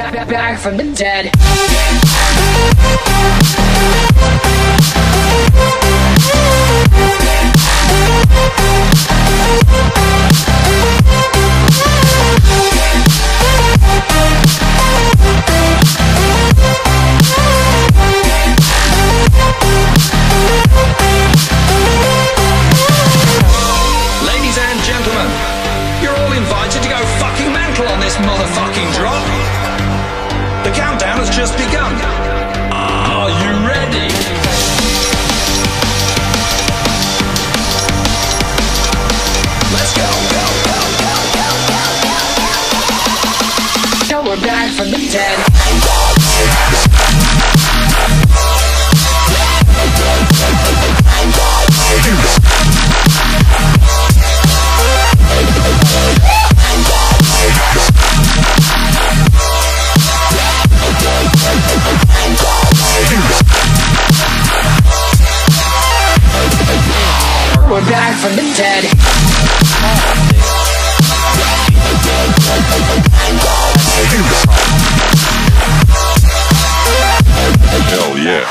Back from the dead. Ladies and gentlemen, you're all invited to go fucking mental on this motherfucking drop. The countdown has just begun. Are you ready? Let's go, go, go, go, go, go, go. Now we're back from the dead. We're back from the dead. Hell yeah.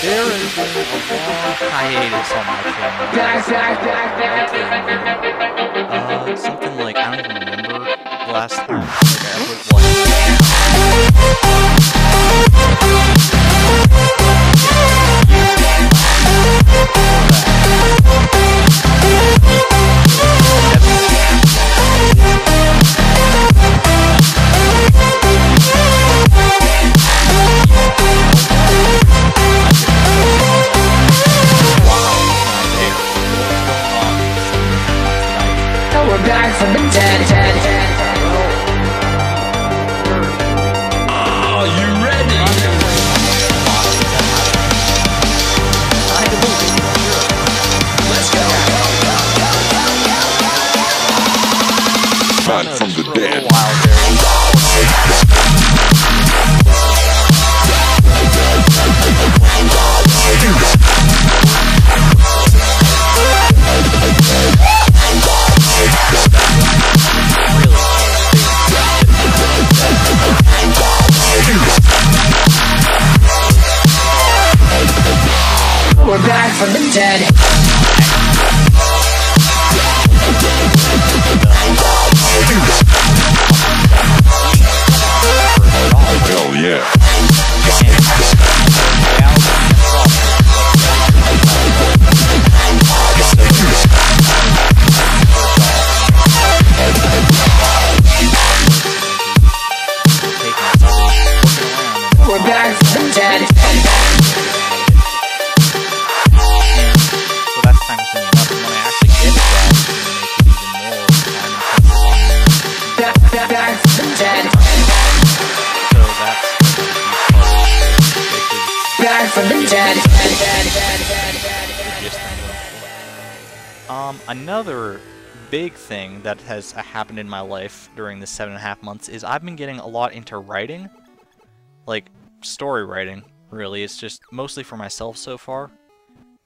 There has been a long hiatus on my channel. Something like, I don't even remember the last time. Like, I put We're back from the dead. Are you ready? Let's go, go, go, go, go, go. Back from the dead. We're back from the dead. Hell yeah. We're back from the dead. So that's time consuming enough. And when I actually get it done, it's going to make it even more time intensive. Back from the dead. So that's a huge part of it. Back from the dead. Another big thing that has happened in my life during the 7.5 months is I've been getting a lot into writing. Like, story writing, really. It's just mostly for myself so far.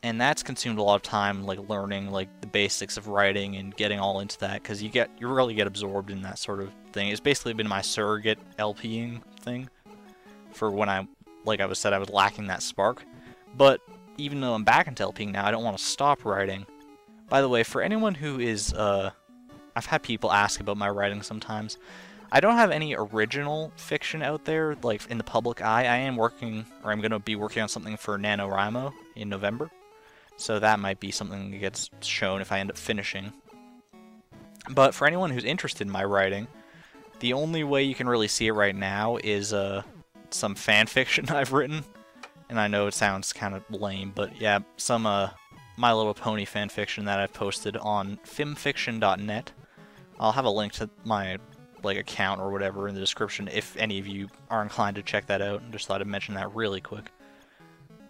And that's consumed a lot of time, like, learning, like, the basics of writing and getting all into that, because you really get absorbed in that sort of thing. It's basically been my surrogate LPing thing for when I was lacking that spark. But even though I'm back into LPing now, I don't want to stop writing. By the way, for anyone who is, I've had people ask about my writing sometimes. I don't have any original fiction out there, like, in the public eye. I am working, or I'm going to be working on something for NaNoWriMo in November. So that might be something that gets shown if I end up finishing. But for anyone who's interested in my writing, the only way you can really see it right now is, some fan fiction I've written. And I know it sounds kind of lame, but yeah, some, My Little Pony fan fiction that I've posted on fimfiction.net. I'll have a link to my account or whatever in the description if any of you are inclined to check that out. Just thought I'd mention that really quick.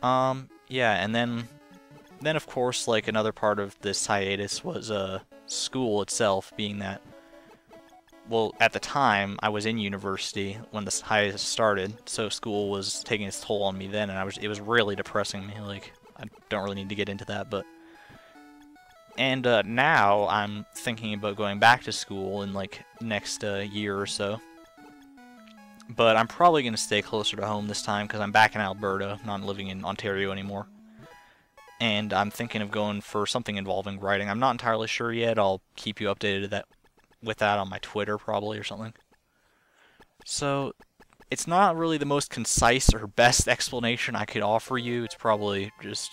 Yeah, and then of course, another part of this hiatus was school itself, being that well, at the time, I was in university when the hiatus started, so school was taking its toll on me then, and it was really depressing me. Like, I don't really need to get into that, but... And now I'm thinking about going back to school in, like, next year or so. But I'm probably going to stay closer to home this time, because I'm back in Alberta, not living in Ontario anymore. And I'm thinking of going for something involving writing. I'm not entirely sure yet. I'll keep you updated with that on my Twitter, probably, or something. So, it's not really the most concise or best explanation I could offer you. It's probably just...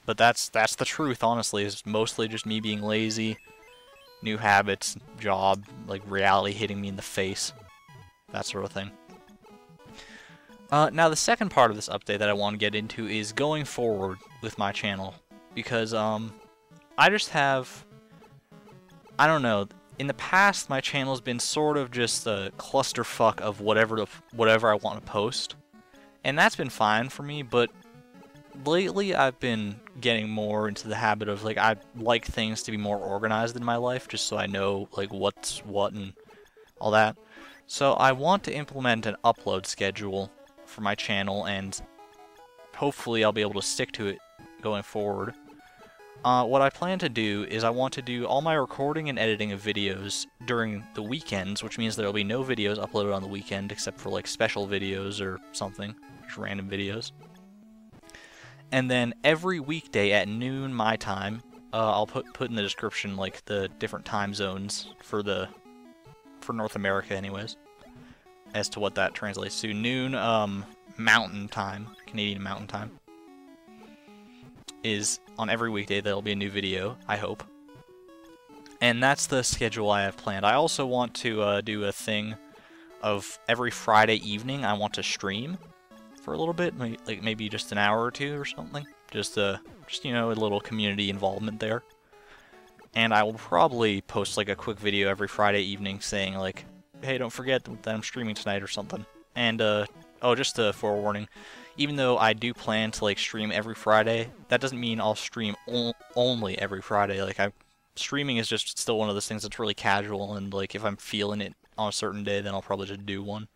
But that's the truth, honestly. It's mostly just me being lazy, new habits, job, like reality hitting me in the face. That sort of thing. Now, the second part of this update that I want to get into is going forward with my channel. Because, I just have... I don't know. In the past, my channel's been sort of just a clusterfuck of whatever I want to post. And that's been fine for me, but lately I've been getting more into the habit of, like, I like things to be more organized in my life, just so I know, like, what's what and all that. So I want to implement an upload schedule for my channel, and hopefully I'll be able to stick to it going forward. What I plan to do is I want to do all my recording and editing of videos during the weekends, which means there will be no videos uploaded on the weekend except for, like, special videos or something, just random videos. And then every weekday at noon my time, I'll put in the description, like, the different time zones for North America anyways, as to what that translates to. Noon, Mountain Time, Canadian Mountain Time, is on every weekday there'll be a new video, I hope. And that's the schedule I have planned. I also want to do a thing of every Friday evening I want to stream for a little bit, maybe just an hour or two or something. Just you know, a little community involvement there. And I will probably post, like, a quick video every Friday evening saying, like, hey, don't forget that I'm streaming tonight or something. And, oh, just a forewarning, even though I do plan to, like, stream every Friday, that doesn't mean I'll stream only every Friday. Like, streaming is just still one of those things that's really casual, and, like, if I'm feeling it on a certain day, then I'll probably just do one.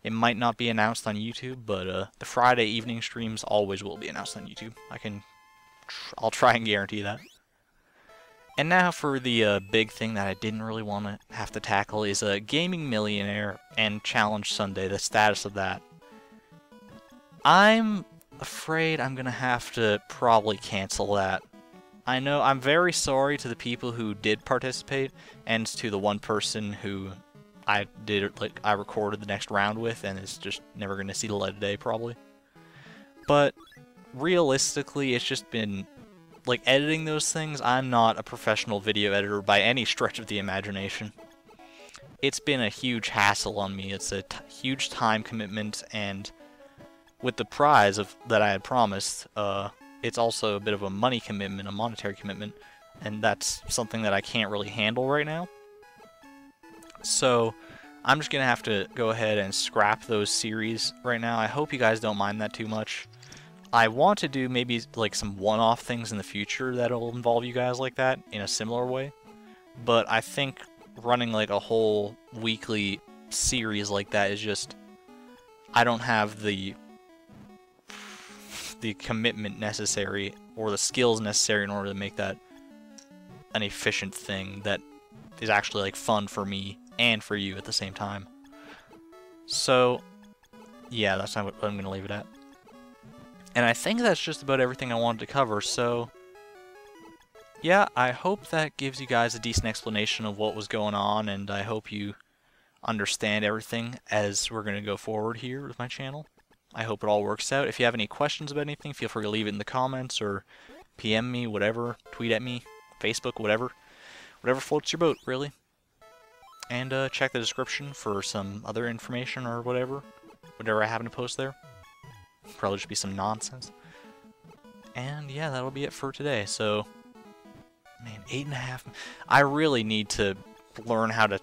It might not be announced on YouTube, but, the Friday evening streams always will be announced on YouTube. I'll try and guarantee that. And now for the big thing that I didn't really want to have to tackle is Gaming Millionaire and Challenge Sunday, the status of that. I'm afraid I'm going to have to probably cancel that. I know, I'm very sorry to the people who did participate, and to the one person who I recorded the next round with, and is just never going to see the light of day, probably. But realistically, it's just been... like, editing those things, I'm not a professional video editor by any stretch of the imagination. It's been a huge hassle on me. It's a huge time commitment, and with the prize that I had promised, it's also a bit of a money commitment, a monetary commitment, and that's something that I can't really handle right now. So, I'm just going to have to go ahead and scrap those series right now. I hope you guys don't mind that too much. I want to do maybe, like, some one-off things in the future that'll involve you guys like that in a similar way. But I think running, like, a whole weekly series like that is just... I don't have the commitment necessary, or the skills necessary in order to make that an efficient thing that is actually, like, fun for me and for you at the same time. So, yeah, that's not what I'm going to leave it at. And I think that's just about everything I wanted to cover, so... yeah, I hope that gives you guys a decent explanation of what was going on, and I hope you understand everything as we're going to go forward here with my channel. I hope it all works out. If you have any questions about anything, feel free to leave it in the comments, or PM me, whatever, tweet at me, Facebook, whatever. Whatever floats your boat, really. And check the description for some other information or whatever I happen to post there. Probably just be some nonsense. And yeah, that'll be it for today. So, man, 8.5. I really need to learn how to...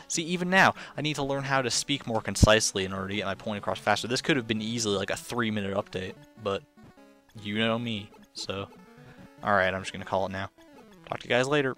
See, even now, I need to learn how to speak more concisely in order to get my point across faster. This could have been easily like a 3-minute update, but you know me, so... Alright, I'm just gonna call it now. Talk to you guys later.